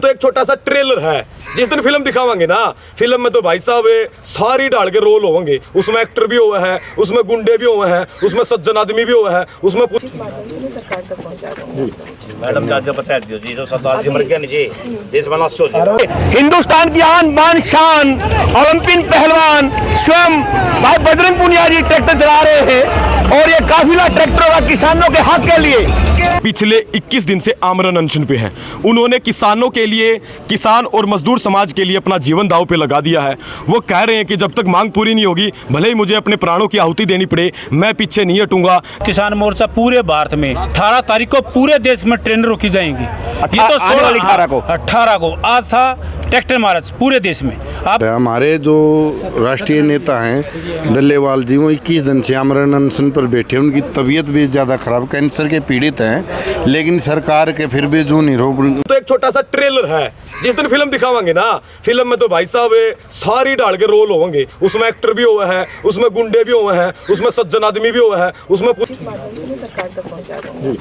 तो एक छोटा सा ट्रेलर है, जिस दिन फिल्म दिखावांगे ना, फिल्म में तो भाई साहब सारी डाल के रोल होंगे। उसमें एक्टर भी हुआ है, उसमें गुंडे भी हुए हैं, उसमें सज्जन आदमी भी हुआ है, उसमें सरकार तक पहुंचा देंगे। मैडम जाके बता दियो जी, जो सरदार जी मर गया नीचे देश में नष्ट हो जाएगा। हिंदुस्तान की आन बान शान ओलंपिक पहलवान स्वयं भाई बजरंग पुनिया जी ट्रैक्टर चला रहे हैं और ये काफिला ट्रैक्टर का किसानों के हक के लिए पिछले 21 दिन से आमरण अनशन पे हैं। उन्होंने किसानों के लिए, किसान और मजदूर समाज के लिए अपना जीवन दांव पे लगा दिया है। वो कह रहे हैं कि जब तक मांग पूरी नहीं होगी, भले ही मुझे अपने प्राणों की आहुति देनी पड़े, मैं पीछे नहीं हटूंगा। किसान मोर्चा पूरे भारत में 18 तारीख को पूरे देश में ट्रेन रोकी जाएंगी। ये तो 18 को आज था ट्रैक्टर मार्च पूरे देश में। आप हमारे जो राष्ट्रीय नेता हैं डल्लेवाल जी, वो 21 दिन से आमरण अनशन पर बैठे। उनकी तबीयत भी ज़्यादा खराब, कैंसर के पीड़ित हैं, लेकिन सरकार के फिर भी जो निरोग। तो एक छोटा सा ट्रेलर है, जिस दिन फिल्म दिखावांगे ना, फिल्म में तो भाई साहब सारी डाल के रोल होंगे। उसमें एक्टर भी हुआ है, उसमें गुंडे भी हुए हैं, उसमें सज्जन आदमी भी हुआ है, उसमें सरकार तक पहुंचा देंगे।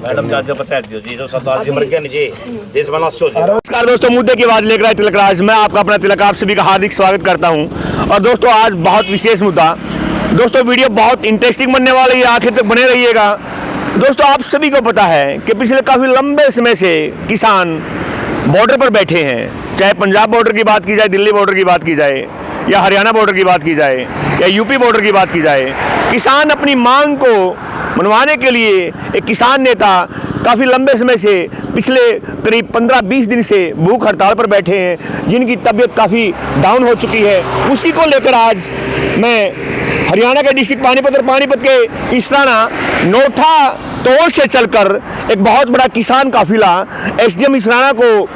मैडम जाके बता दियो जी, जो सरदार जी मर गया नीचे देश में नष्ट हो जाएगा। नमस्कार दोस्तों, मुद्दे की आवाज लेकर आए तिलक राज। मैं आपका अपना तिलक, आप सभी का हार्दिक स्वागत करता हूं। और दोस्तों आज बहुत विशेष मुद्दा, दोस्तों वीडियो बहुत इंटरेस्टिंग बनने वाली है, आखिर तक बने रहिएगा। दोस्तों आप सभी को पता है कि पिछले काफ़ी लंबे समय से किसान बॉर्डर पर बैठे हैं। चाहे पंजाब बॉर्डर की बात की जाए, दिल्ली बॉर्डर की बात की जाए, या हरियाणा बॉर्डर की बात की जाए, या यूपी बॉर्डर की बात की जाए, किसान अपनी मांग को मनवाने के लिए एक किसान नेता काफ़ी लंबे समय से पिछले करीब 15-20 दिन से भूख हड़ताल पर बैठे हैं, जिनकी तबीयत काफ़ी डाउन हो चुकी है। उसी को लेकर आज मैं हरियाणा के डिस्ट्रिक्ट पानीपत और पानीपत के इसराना नोठा तोड़ से चलकर एक बहुत बड़ा किसान काफिला एसडीएम इसराना को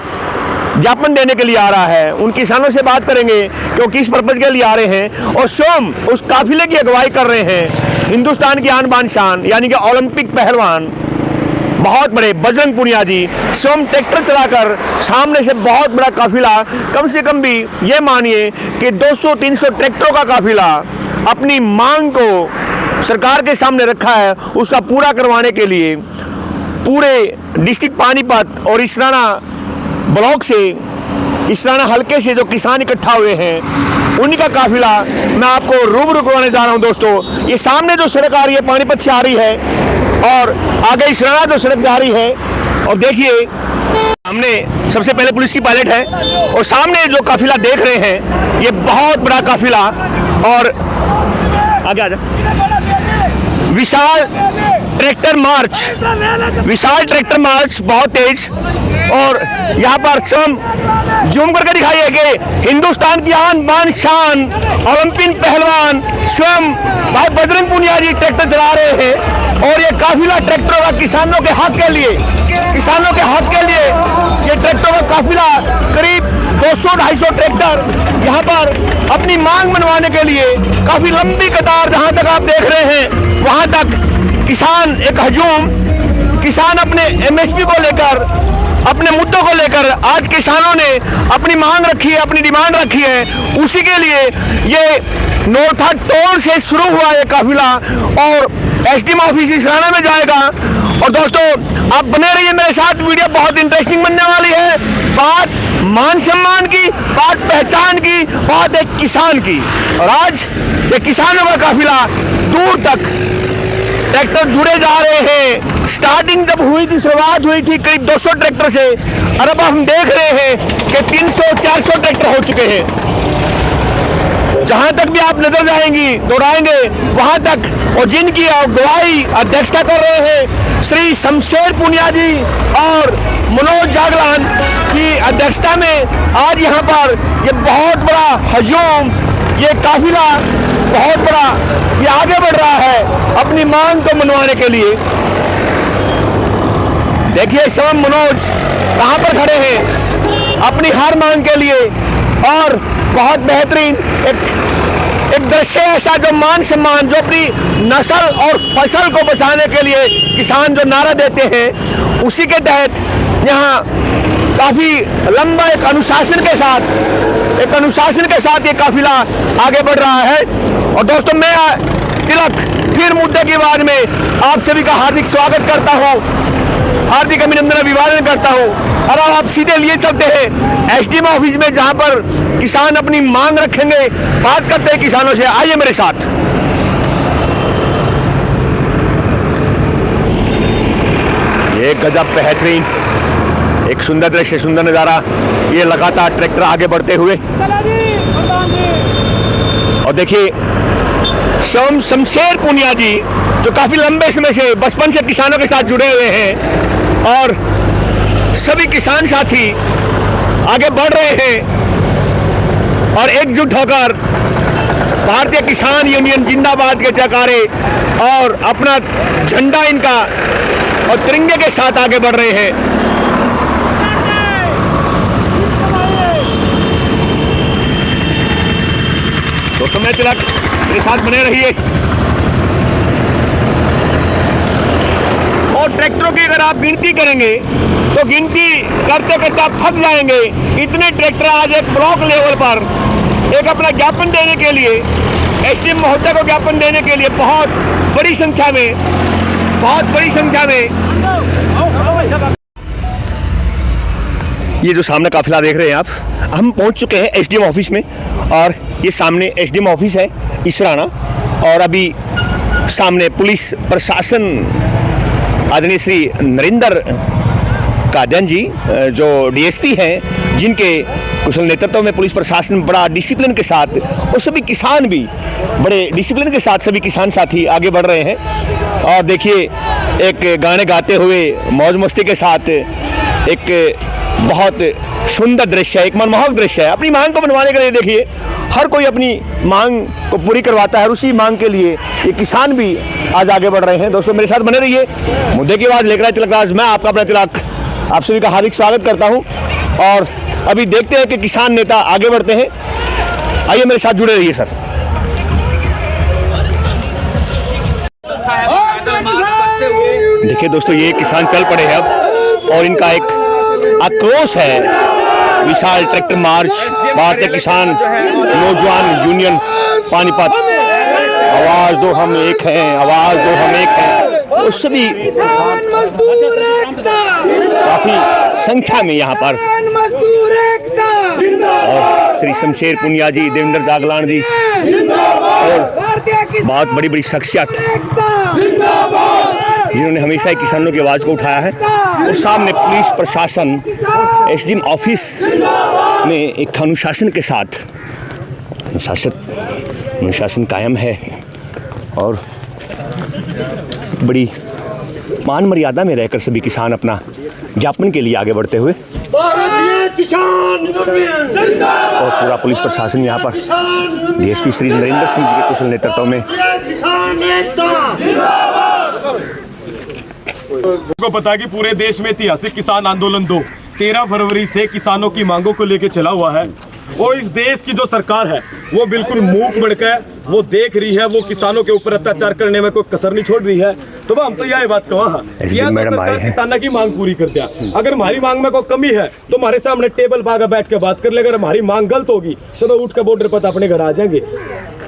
ज्ञापन देने के लिए आ रहा है। उन किसानों से बात करेंगे कि वो किस पर्पज के लिए आ रहे हैं, और स्वयं उस काफिले की अगुवाई कर रहे हैं हिंदुस्तान की आन बान शान यानी कि ओलंपिक पहलवान बहुत बड़े बजरंग पुनिया जी। स्वयं ट्रैक्टर चलाकर सामने से बहुत बड़ा काफिला, कम से कम भी ये मानिए कि 200-300 ट्रैक्टरों का काफिला अपनी मांग को सरकार के सामने रखा है, उसका पूरा करवाने के लिए पूरे डिस्ट्रिक्ट पानीपत और इसराना ब्लॉक से, इसराना हल्के से जो किसान इकट्ठा हुए हैं, उन्हीं का काफिला मैं आपको रूबरू करवाने जा रहा हूं। दोस्तों ये सामने जो सड़क आ रही है पानीपत से आ रही है, और आगे इसराना जो सड़क जा रही है, और देखिए सामने सबसे पहले पुलिस की पायलट है, और सामने जो काफिला देख रहे हैं ये बहुत बड़ा काफिला, और आगे आजा, विशाल ट्रैक्टर मार्च बहुत तेज। और यहाँ पर स्वयं जूम करके दिखाइए कि हिंदुस्तान की आन बान शान ओलंपिक पहलवान स्वयं भाई बजरंग पुनिया जी ट्रैक्टर चला रहे हैं, और ये काफिला ट्रैक्टरों का किसानों के हक के लिए ये ट्रैक्टरों का काफिला करीब 200-250 ट्रैक्टर यहाँ पर अपनी मांग मनवाने के लिए, काफी लंबी कतार जहाँ तक आप देख रहे हैं वहाँ तक किसान एक हजूम, किसान अपने एमएसपी को लेकर, अपने मुद्दों को लेकर आज किसानों ने अपनी मांग रखी है, अपनी डिमांड रखी है। उसी के लिए ये नोठा तोड़ से शुरू हुआ ये काफिला और एसडीएम ऑफिस इसराना में जाएगा। और दोस्तों आप बने रहिए मेरे साथ, वीडियो बहुत इंटरेस्टिंग बनने वाली है। बात मान सम्मान की, बात पहचान की, बात एक किसान की, और आज ये किसानों का काफिला दूर तक ट्रैक्टर जुड़े जा रहे हैं। स्टार्टिंग जब हुई थी, शुरुआत हुई थी करीब 200 ट्रैक्टर से, और अब हम देख रहे हैं कि 300-400 ट्रैक्टर हो चुके हैं। जहां तक भी आप नजर जाएंगी, दोहराएंगे वहां तक, और जिनकी अगुवाई अध्यक्षता कर रहे हैं श्री शमशेर पुनिया जी और मनोज जागलान की अध्यक्षता में आज यहाँ पर ये बहुत बड़ा हजूम, ये काफिला बहुत बड़ा ये आगे बढ़ रहा है अपनी मांग को मनवाने के लिए। देखिए स्वयं मनोज कहाँ पर खड़े हैं अपनी हर मांग के लिए, और बहुत बेहतरीन एक दृश्य ऐसा जो मान सम्मान, जो अपनी नस्ल और फसल को बचाने के लिए किसान जो नारा देते हैं, उसी के तहत यहाँ काफ़ी लंबा एक अनुशासन के साथ ये काफिला आगे बढ़ रहा है। और दोस्तों मैं तिलक फिर मुद्दे की आवाज में आप सभी का हार्दिक स्वागत करता हूँ, हार्दिक अभिनंदन अभिवादन करता हूँ। और अब आप सीधे लिए चलते हैं एसडीएम ऑफिस में, जहां पर किसान अपनी मांग रखेंगे। बात करते हैं किसानों से, आइए मेरे साथ। ये गजब बेहतरीन, एक सुंदर दृश्य, सुंदर नजारा। ये लगातार ट्रैक्टर आगे बढ़ते हुए, और देखिए शमशेर पुनिया जी जो काफी लंबे समय से, बचपन से किसानों के साथ जुड़े हुए हैं, और सभी किसान साथी आगे बढ़ रहे हैं और एकजुट होकर भारतीय किसान यूनियन जिंदाबाद के जयकारे और अपना झंडा इनका और तिरंगे के साथ आगे बढ़ रहे हैं। दोस्तों मैं तिलक, मेरे साथ बने रहिए। और ट्रैक्टरों की अगर आप गिनती करेंगे तो गिनती करते करते आप थक जाएंगे। इतने ट्रैक्टर आज एक ब्लॉक लेवल पर एक अपना ज्ञापन देने के लिए, एसडीएम महोदय को ज्ञापन देने के लिए बहुत बड़ी संख्या में ये जो सामने काफिला देख रहे हैं आप, हम पहुंच चुके हैं एसडीएम ऑफिस में। और ये सामने एसडीएम ऑफिस है इसराना, और अभी सामने पुलिस प्रशासन आदरणीय श्री नरेंद्र कादयान जी जो डीएसपी हैं, जिनके कुशल नेतृत्व में पुलिस प्रशासन बड़ा डिसिप्लिन के साथ, और सभी किसान भी बड़े डिसिप्लिन के साथ, सभी किसान साथी आगे बढ़ रहे हैं। और देखिए एक गाने गाते हुए मौज मस्ती के साथ एक बहुत सुंदर दृश्य है, एक मनमोहक दृश्य है। अपनी मांग को मनवाने के लिए देखिए हर कोई अपनी मांग को पूरी करवाता है, और उसी मांग के लिए ये किसान भी आज आगे बढ़ रहे हैं। दोस्तों मेरे साथ बने रहिए, मुद्दे की आवाज़ लेकर आए तिलक राज, मैं आपका अपना तिलक आप सभी का हार्दिक स्वागत करता हूं। और अभी देखते हैं कि किसान नेता आगे बढ़ते हैं। आइए मेरे साथ जुड़े रहिए सर। देखिए दोस्तों ये किसान चल पड़े हैं अब, और इनका एक आक्रोश है, विशाल ट्रैक्टर मार्च भारतीय किसान नौजवान यूनियन पानीपत, आवाज दो हम एक हैं, आवाज दो हम एक हैं। उस सभी काफी संख्या में यहाँ पर, और श्री शमशेर पुनिया जी, देवेंद्र जागलान जी, और बहुत बड़ी बड़ी शख्सियत जिन्होंने हमेशा किसानों की आवाज़ को उठाया है। और सामने पुलिस प्रशासन एसडीएम ऑफिस में एक अनुशासन के साथ अनुशासन कायम है, और बड़ी मान मर्यादा में रहकर सभी किसान अपना ज्ञापन के लिए आगे बढ़ते हुए, और पूरा पुलिस प्रशासन यहाँ पर डीएसपी श्री नरेंद्र सिंह जी के कुशल नेतृत्व में। को पता है कि पूरे देश में ऐतिहासिक किसान आंदोलन 13 फरवरी से किसानों की मांगों को लेकर चला हुआ है, और इस देश की जो सरकार है वो बिल्कुल मूक बनकर वो देख रही है, वो किसानों के ऊपर अत्याचार करने में कोई कसर नहीं छोड़ रही है। तो हम तो यही बात कहा, किसानों की मांग पूरी कर दिया। अगर हमारी मांग में कोई कमी है तो हमारे सामने टेबल पर बैठ के बात कर ले। अगर हमारी मांग गलत होगी तो उठ के बॉर्डर पर अपने घर आ जाएंगे,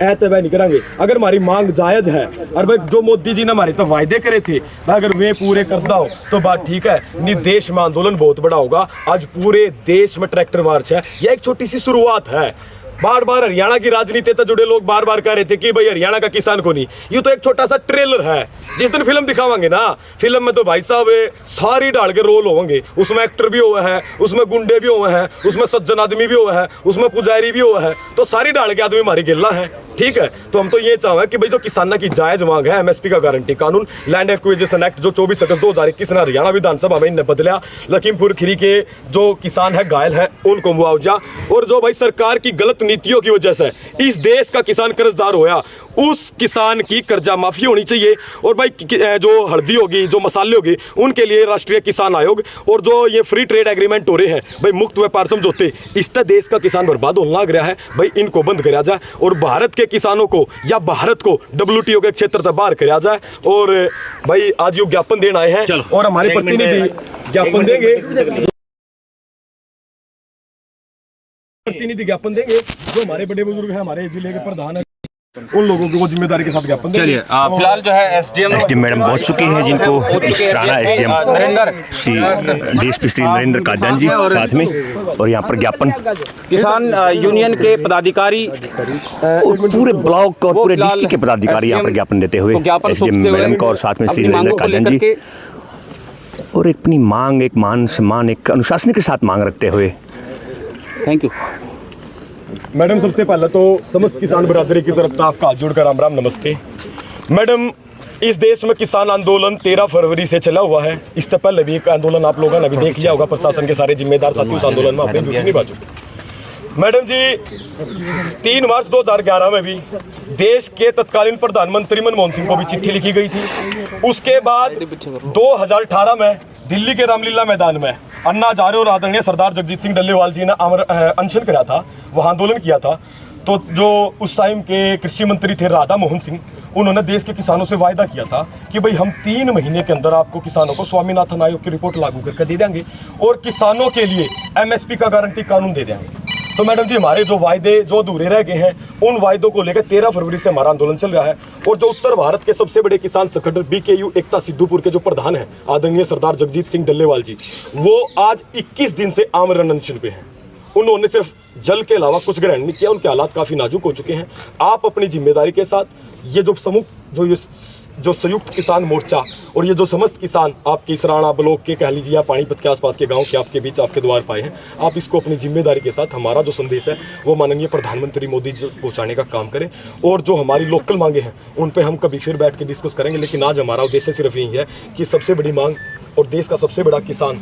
ऐतबार नहीं करेंगे। अगर हमारी मांग जायज है, और भाई जो मोदी जी ने हमारे तो वायदे करे थे, अगर वे पूरे करता हो तो बात ठीक है, नहीं देश में आंदोलन बहुत बड़ा होगा। आज पूरे देश में ट्रैक्टर मार्च है, यह एक छोटी सी शुरुआत है। बार बार हरियाणा की राजनीति से जुड़े लोग बार बार कह रहे थे कि भाई हरियाणा का किसान को नहीं, ये तो एक छोटा सा ट्रेलर है। जिस दिन फिल्म दिखावांगे ना, फिल्म में तो भाई साहब सारी डाल के रोल होंगे, उसमें एक्टर भी हुआ है, उसमें गुंडे भी हुए हैं, उसमें सज्जन आदमी भी हुआ है, उसमें पुजारी भी हुआ है, तो सारी डाल के आदमी हमारी गिल्ला है। ठीक है, तो हम तो ये चाहें कि भाई जो किसानों की जायज मांग है, एमएसपी का गारंटी कानून, लैंड एक्विजिशन एक्ट जो 24 अगस्त 2021 ने हरियाणा विधानसभा में इन्हें बदला, लखीमपुर खीरी के जो किसान है घायल है उनको मुआवजा, और जो भाई सरकार की गलत नीतियों की वजह से इस देश का किसान कर्जदार होया, उस किसान की कर्जा माफी होनी चाहिए। और भाई जो हल्दी होगी, जो मसाले होगी, उनके लिए राष्ट्रीय किसान आयोग, और जो ये फ्री ट्रेड एग्रीमेंट हो रहे हैं भाई, मुक्त व्यापार समझौते, इससे देश का किसान बर्बाद होने लग रहा है। भाई इनको बंद कराया जाए, और भारत के किसानों को या भारत को WTO के क्षेत्र से बाहर कराया जाए। और भाई आज ये ज्ञापन देने आए हैं, और हमारे प्रतिनिधि ज्ञापन देंगे, जो हमारे बड़े बुजुर्ग हैं, हमारे जिले के प्रधान है। उन लोगों को वो जिम्मेदारी के साथ ज्ञापन चलिए फिलहाल जो है एसडीएम मैडम पहुंच चुकी हैं, जिनको इस राणा एसडीएम श्री डीएसपी श्री नरेंद्र कादयान जी साथ में, और यहाँ पर ज्ञापन किसान यूनियन के पदाधिकारी और पूरे ब्लॉक और पूरे डिस्ट्रिक्ट के पदाधिकारी यहाँ पर ज्ञापन देते हुए एसडीएम मैडम को और साथ में श्री नरेंद्र कादयान जी, और एक अपनी मांग, एक मान सम्मान, एक अनुशासन के साथ मांग रखते हुए। थैंक यू मैडम, सबसे पहले तो समस्त किसान बरादरी की तरफ से आपका हाथ जोड़कर राम राम नमस्ते। मैडम, इस देश में किसान आंदोलन 13 फरवरी से चला हुआ है। इससे पहले भी एक आंदोलन आप लोगों ने अभी देख लिया होगा, प्रशासन के सारे जिम्मेदार साथी उस आंदोलन में अपनी ड्यूटी निभा चुके। मैडम जी, 3 मार्च 2011 में भी देश के तत्कालीन प्रधानमंत्री मनमोहन सिंह को भी चिट्ठी लिखी गई थी। उसके बाद 2018 में दिल्ली के रामलीला मैदान में अन्ना हजारे और आदरणीय सरदार जगजीत सिंह डल्लेवाल जी ने अनशन कराया था, वहाँ आंदोलन किया था। तो जो उस टाइम के कृषि मंत्री थे राधा मोहन सिंह, उन्होंने देश के किसानों से वायदा किया था कि भाई हम 3 महीने के अंदर आपको किसानों को स्वामीनाथन आयोग की रिपोर्ट लागू करके दे देंगे और किसानों के लिए MSP का गारंटी कानून दे देंगे। तो मैडम जी, हमारे जो वायदे जो अधूरे रह गए हैं, उन वायदों को लेकर 13 फरवरी से हमारा आंदोलन चल रहा है। और जो उत्तर भारत के सबसे बड़े किसान संगठन BKU एकता सिद्धूपुर के जो प्रधान हैं आदरणीय सरदार जगजीत सिंह डल्लेवाल जी, वो आज 21 दिन से आमरण अनशन पे हैं। उन्होंने सिर्फ जल के अलावा कुछ ग्रहण नहीं किया, उनके हालात काफ़ी नाजुक हो चुके हैं। आप अपनी जिम्मेदारी के साथ ये जो समूह जो संयुक्त किसान मोर्चा और ये जो समस्त किसान आपके इस राणा ब्लॉक के कह लीजिए या पानीपत के आसपास के गांव के आपके बीच आपके द्वार पाए हैं, आप इसको अपनी जिम्मेदारी के साथ हमारा जो संदेश है वो माननीय प्रधानमंत्री मोदी जी पहुंचाने का काम करें। और जो हमारी लोकल मांगे हैं उन पे हम कभी फिर बैठ के डिस्कस करेंगे, लेकिन आज हमारा उद्देश्य सिर्फ यही है कि सबसे बड़ी मांग और देश का सबसे बड़ा किसान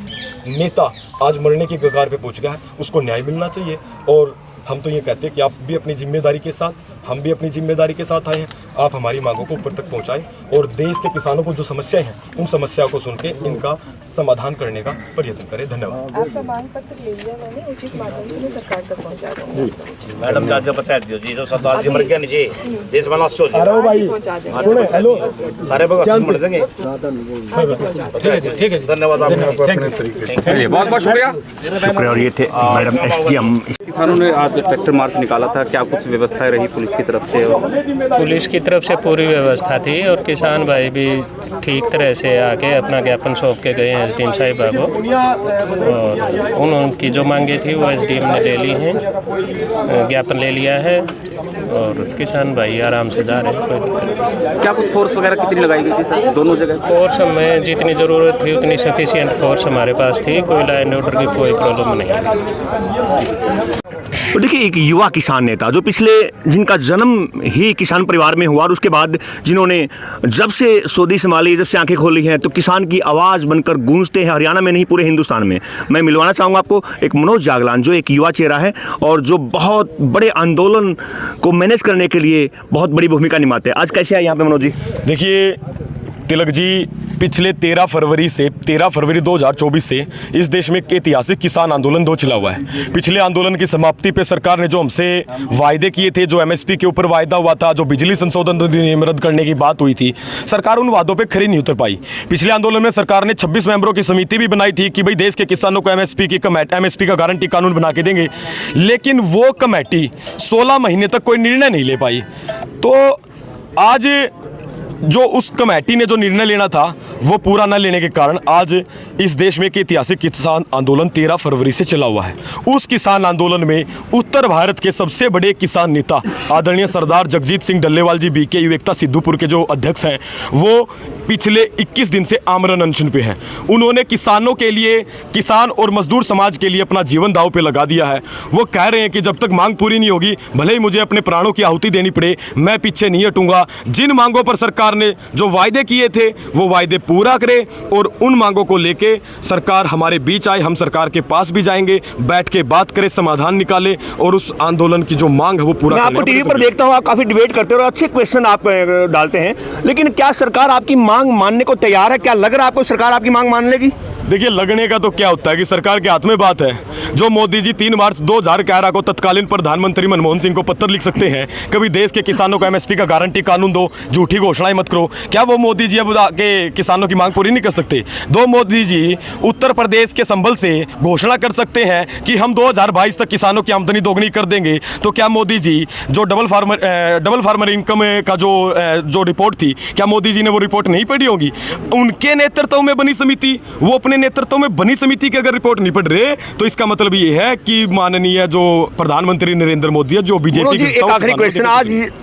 नेता आज मरने की कगार पे पहुंच गया है, उसको न्याय मिलना चाहिए। और हम तो ये कहते हैं कि आप भी अपनी जिम्मेदारी के साथ, हम भी अपनी जिम्मेदारी के साथ आए हैं, आप हमारी मांगों को ऊपर तक पहुंचाएं और देश के किसानों को जो समस्याएं हैं उन समस्याओं को सुन के इनका समाधान करने का प्रयत्न करें। धन्यवाद। आपका मांग पत्र ले लिया मैंने, उचित माध्यम से मैं सरकार तक पहुंचा दूंगी। मैडम जाके पंचायत दियो जी, जो सरदार जी मर गया नीचे देश में नष्ट हो आज ही पहुंचा देंगे। हेलो सारे भगत मिल देंगे। ठीक है, धन्यवाद आपका। चलिए बहुत बहुत शुक्रिया। शुक्रिया। और ये थे मैडम एसडीएम। किसानों ने आज ट्रैक्टर मार्च निकाला था, क्या कुछ व्यवस्थाएं रही पुलिस की तरफ से? पुलिस की तरफ से पूरी व्यवस्था थी और किसान भाई भी ठीक तरह से आके अपना ज्ञापन सौंप के गए एसडीएम साहिबा को, और उनकी जो मांगे थी वो एसडीएम ने ले ली हैं, ज्ञापन ले लिया है और किसान भाई आराम से जा रहे हैं। कोई दिक्कत नहीं। क्या कुछ फोर्स वगैरह कितनी लगाई गई थी सर दोनों जगह? फोर्स हमें जितनी ज़रूरत थी उतनी सफिशिएंट फोर्स हमारे पास थी, कोई लॉ एंड ऑर्डर की कोई प्रॉब्लम नहीं है। तो देखिए, एक युवा किसान नेता जो जिनका जन्म ही किसान परिवार में हुआ और उसके बाद जिन्होंने जब से सोदी संभाली, जब से आंखें खोली हैं, तो किसान की आवाज़ बनकर गूंजते हैं हरियाणा में नहीं पूरे हिंदुस्तान में। मैं मिलवाना चाहूँगा आपको एक मनोज जागलान, जो एक युवा चेहरा है और जो बहुत बड़े आंदोलन को मैनेज करने के लिए बहुत बड़ी भूमिका निभाते हैं। आज कैसे आए यहाँ पे मनोज जी? देखिए तिलक जी, पिछले 13 फरवरी 2024 से इस देश में एक ऐतिहासिक किसान आंदोलन 2 चला हुआ है। पिछले आंदोलन की समाप्ति पे सरकार ने जो हमसे वायदे किए थे, जो MSP के ऊपर वायदा हुआ था, जो बिजली संशोधन अधिनियम रद्द करने की बात हुई थी, सरकार उन वादों पे खरी नहीं उतर पाई। पिछले आंदोलन में सरकार ने 26 मेंबरों की समिति भी बनाई थी कि भाई देश के किसानों को MSP का गारंटी कानून बना के देंगे, लेकिन वो कमेटी 16 महीने तक कोई निर्णय नहीं ले पाई। तो आज जो उस कमेटी ने जो निर्णय लेना था वो पूरा न लेने के कारण आज इस देश में एक ऐतिहासिक किसान आंदोलन 13 फरवरी से चला हुआ है। उस किसान आंदोलन में उत्तर भारत के सबसे बड़े किसान नेता आदरणीय सरदार जगजीत सिंह डल्लेवाल जी BKU एकता सिद्धूपुर के जो अध्यक्ष हैं, वो पिछले 21 दिन से आमरण अनशन पे हैं। उन्होंने किसानों के लिए, किसान और मजदूर समाज के लिए अपना जीवन दांव पे लगा दिया है। वो कह रहे हैं कि जब तक मांग पूरी नहीं होगी, भले ही मुझे अपने प्राणों की आहुति देनी पड़े, मैं पीछे नहीं हटूंगा। जिन मांगों पर सरकार ने जो वायदे किए थे वो वायदे पूरा करे और उन मांगों को लेके सरकार हमारे बीच आए, हम सरकार के पास भी जाएंगे, बैठ के बात करें, समाधान निकाले और उस आंदोलन की जो मांग है वो पूरा। मैं आपको टीवी पर देखता हूँ, आप काफ़ी डिबेट करते हो और अच्छे क्वेश्चन आप डालते हैं, लेकिन क्या सरकार आपकी मांग मानने को तैयार है? क्या लग रहा है आपको सरकार आपकी मांग मान लेगी? देखिए, लगने का तो क्या होता है कि सरकार के हाथ में बात है। जो मोदी जी 3 मार्च 2011 को तत्कालीन प्रधानमंत्री मनमोहन सिंह को पत्र लिख सकते हैं, कभी देश के किसानों को एमएसपी का गारंटी कानून दो, झूठी घोषणाएं मत करो, क्या वो मोदी जी अब आके किसानों की मांग पूरी नहीं कर सकते? दो मोदी जी उत्तर प्रदेश के संबल से घोषणा कर सकते हैं कि हम 2022 तक किसानों की आमदनी दोगुनी कर देंगे। तो क्या मोदी जी जो डबल फार्मर इनकम का जो रिपोर्ट थी, क्या मोदी जी ने वो रिपोर्ट नहीं पढ़ी होगी? उनके नेतृत्व में बनी समिति, वो अपने नेतृत्व में बनी समिति की अगर रिपोर्ट नहीं पढ़ रहे तो इसका मतलब ये है कि माननीय जो प्रधानमंत्री नरेंद्र मोदी है, जो बीजेपी की एक आखिरी क्वेश्चन,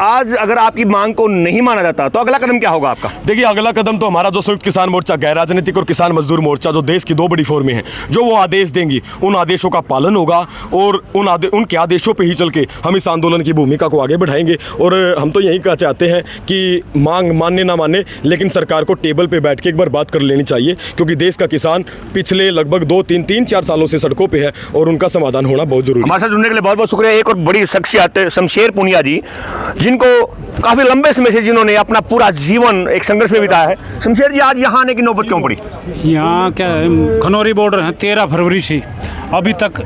आज अगर आपकी मांग को नहीं माना जाता तो अगला कदम क्या होगा आपका? देखिए, अगला कदम तो हमारा जो संयुक्त किसान मोर्चा, गैर राजनीतिक और किसान मजदूर मोर्चा, जो देश की 2 बड़ी फॉर्में हैं, जो वो आदेश देंगी, उन आदेशों का पालन होगा और उनके आदेशों पे ही चल के हम इस आंदोलन की भूमिका को आगे बढ़ाएंगे। और हम तो यही कहना चाहते हैं कि मांग मानने ना माने, लेकिन सरकार को टेबल पे बैठ के एक बार बात कर लेनी चाहिए, क्योंकि देश का किसान पिछले लगभग 2-3-4 सालों से सड़कों पे है और उनका समाधान होना बहुत जरूरी है। हमारे साथ जुड़ने के लिए बहुत बहुत शुक्रिया। एक और बड़ी शख्सियत शमशेर पुनिया जी, जिनको काफी लंबे समय से जिन्होंने अपना पूरा जीवन एक संघर्ष में बिताया है। शमशेर जी, आज यहाँ आने की नौबत क्यों पड़ी? यहाँ क्या है, खनौरी बॉर्डर है, 13 फरवरी से अभी तक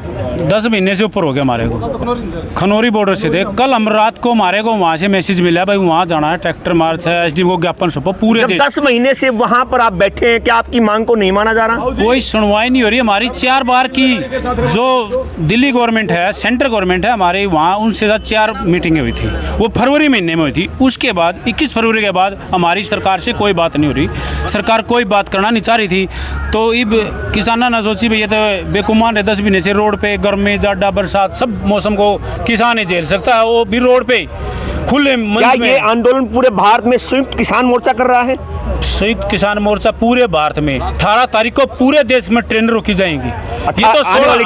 10 महीने से ऊपर हो गया हमारे को। खनौरी बॉर्डर से थे, कल हम रात को हमारे को वहाँ से मैसेज मिला, भाई वहाँ जाना है, ट्रैक्टर मार्च है, एसडीएम को ज्ञापन सौंपो। पूरे 10 महीने से वहाँ पर आप बैठे हैं, क्या आपकी मांग को नहीं माना जा रहा? कोई सुनवाई नहीं हो रही। हमारी 4 बार की जो दिल्ली गवर्नमेंट है, सेंट्रल गवर्नमेंट है, हमारे वहाँ उनसे साथ 4 मीटिंगें हुई थी, वो फरवरी महीने में हुई थी। उसके बाद 21 फरवरी के बाद हमारी सरकार से कोई बात नहीं हो रही, सरकार कोई बात करना नहीं चाह रही थी। तो अब किसाना ना सोची भैया तो बेकुमान है, 10 महीने से रोड पे गर्मी, जाड़ा, बरसात, सब मौसम को किसान ही झेल सकता है, वो भी रोड पे खुले क्या ये आंदोलन पूरे भारत में संयुक्त किसान मोर्चा कर रहा है? संयुक्त किसान मोर्चा पूरे भारत में 18 तारीख को पूरे देश में ट्रेन रोकी जाएंगी। ये तो आने वाली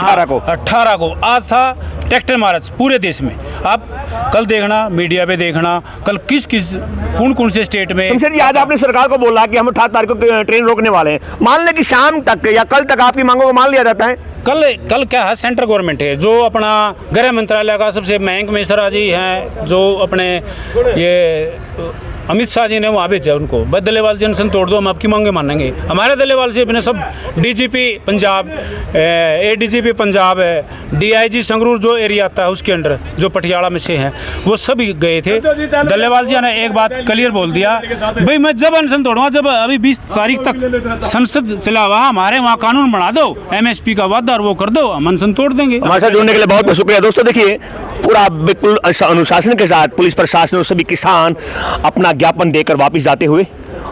18 को आज था ट्रैक्टर मार्च पूरे देश में। आप कल देखना, मीडिया पे देखना, कल किस कौन से स्टेट में। शमशेर जी, आज आपने सरकार को बोला कि हम 18 तारीख को ट्रेन रोकने वाले हैं, मान लें कि शाम तक या कल तक आपकी मांगों को मान लिया जाता है? कल क्या है, सेंट्रल गवर्नमेंट है, जो अपना गृह मंत्रालय का सबसे मयंक मिश्रा जी हैं, जो अपने ये अमित शाह जी ने वहाँ भेजा उनको, बस दलेवाल जंक्शन तोड़ दो, हम आपकी मांगे मानेंगे। हमारे दलेवाल से अपने सब डीजीपी पंजाब, एडीजीपी पंजाब है, डीआईजी संगरूर जो एरिया आता है उसके अंडर, जो पटियाला में से हैं, वो सभी गए थे। दलेवाल जी ने एक बात क्लियर बोल दिया, भाई मैं जब अनशन तोड़ूंगा जब अभी 20 तारीख तक संसद चला हुआ, हमारे वहाँ कानून बना दो, एमएसपी का वादा वो कर दो, हम अनशन तोड़ देंगे। हमारे साथ जुड़ने के लिए बहुत बहुत शुक्रिया। दोस्तों देखिए, पूरा बिल्कुल अनुशासन के साथ पुलिस प्रशासन और सभी किसान अपना ज्ञापन देकर वापस जाते हुए,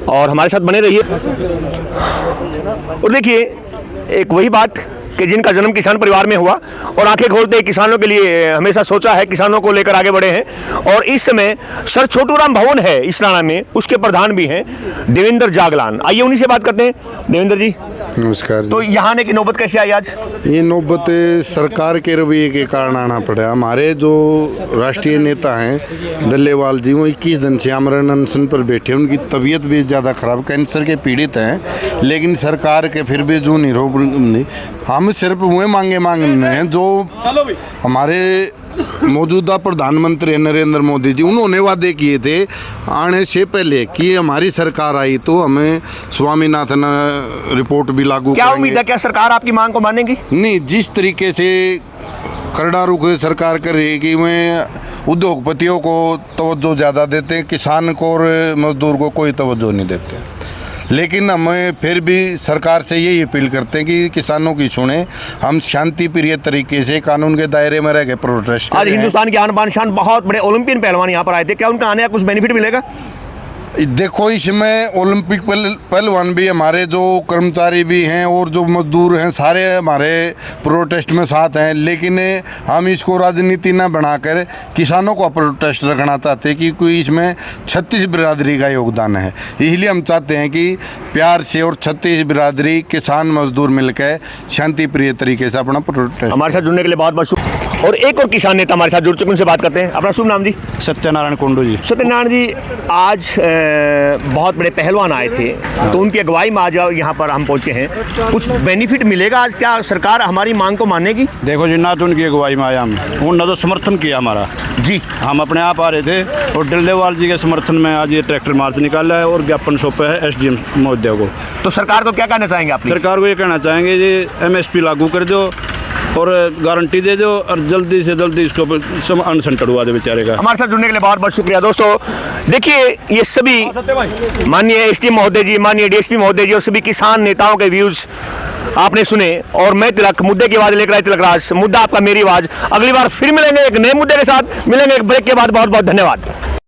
और हमारे साथ बने रहिए। और देखिए, एक वही बात कि जिनका जन्म किसान परिवार में हुआ और आंखें खोलते ही किसानों के लिए हमेशा सोचा है, किसानों को लेकर आगे बढ़े हैं। और इस समय सर छोटूराम भवन है इसराना में, उसके प्रधान भी हैं देवेंद्र जागलान। आइए उन्हीं से बात करते हैं। देवेंद्र जी नमस्कार। तो यहाँ आने की नौबत कैसे आई आज? ये नौबत सरकार के रवैये के कारण आना पड़ा। हमारे जो राष्ट्रीय नेता हैं डल्लेवाल जी, वो 21 दिन से आमरण अनशन पर बैठे, उनकी तबीयत भी ज़्यादा खराब, कैंसर के पीड़ित हैं, लेकिन सरकार के फिर भी जो निरोग नहीं, हम सिर्फ हुए मांगे मांगने हैं। जो हमारे मौजूदा प्रधानमंत्री नरेंद्र मोदी जी, उन्होंने वादे किए थे आने से पहले कि हमारी सरकार आई तो हमें स्वामीनाथन रिपोर्ट भी लागू क्या करेंगे। उम्मीद है, क्या सरकार आपकी मांग को मानेगी? नहीं, जिस तरीके से करड़ा रुख सरकार कर रही है कि वे उद्योगपतियों को तवज्जो ज़्यादा देते हैं, किसान को और मजदूर को कोई तवज्जो नहीं देते हैं। लेकिन हमें फिर भी सरकार से यही अपील करते हैं कि किसानों की सुने। हम शांति प्रिय तरीके से कानून के दायरे में रह के प्रोटेस्ट आज हिंदुस्तान की आन बान शान बहुत बड़े ओलंपियन पहलवान यहाँ पर आए थे, क्या उनका आने का कुछ बेनिफिट मिलेगा? देखो, इसमें ओलंपिक पहलवान भी, हमारे जो कर्मचारी भी हैं और जो मजदूर हैं, सारे हमारे प्रोटेस्ट में साथ हैं। लेकिन हम इसको राजनीति न बनाकर किसानों को प्रोटेस्ट रखना चाहते हैं, क्योंकि इसमें 36 बिरादरी का योगदान है। इसलिए हम चाहते हैं कि प्यार से और 36 बिरादरी किसान मजदूर मिलकर शांति प्रिय तरीके से अपना प्रोटेस्ट। हमारे साथ जुड़ने के लिए बहुत बहुत शुक्रिया। और एक और किसान नेता हमारे साथ जुड़ चुके हैं, उनसे बात करते हैं। अपना शुभ नाम जी? सत्यनारायण कुंडू जी। सत्यनारायण जी, आज बहुत बड़े पहलवान आए थे, तो उनकी अगुवाई में आज यहाँ पर हम पहुँचे हैं। कुछ बेनिफिट मिलेगा आज? क्या सरकार हमारी मांग को मानेगी? देखो जी, ना तो उनकी अगुवाई में आया हम, उन्होंने तो समर्थन किया हमारा जी। हम अपने आप आ रहे थे और डल्लेवाल जी के समर्थन में आज ये ट्रैक्टर मार्च निकाला है और ज्ञापन सौंपा है SDM महोदय को। तो सरकार को क्या कहना चाहेंगे आप? सरकार को ये कहना चाहेंगे जी, MSP लागू कर दो और गारंटी दे दो और जल्दी से जल्दी इसको अनशन टड़वा दे बेचारे का। हमारे साथ जुड़ने के लिए बहुत बहुत शुक्रिया। दोस्तों देखिए, ये सभी माननीय SDM महोदय जी, माननीय DSP महोदय जी और सभी किसान नेताओं के व्यूज आपने सुने, और मैं तिलक मुद्दे की आवाज लेकर आए, तिलक राज, मुद्दा आपका मेरी आवाज। अगली बार फिर मिलेंगे एक नए मुद्दे के साथ, मिलेंगे एक ब्रेक के बाद। बहुत बहुत धन्यवाद।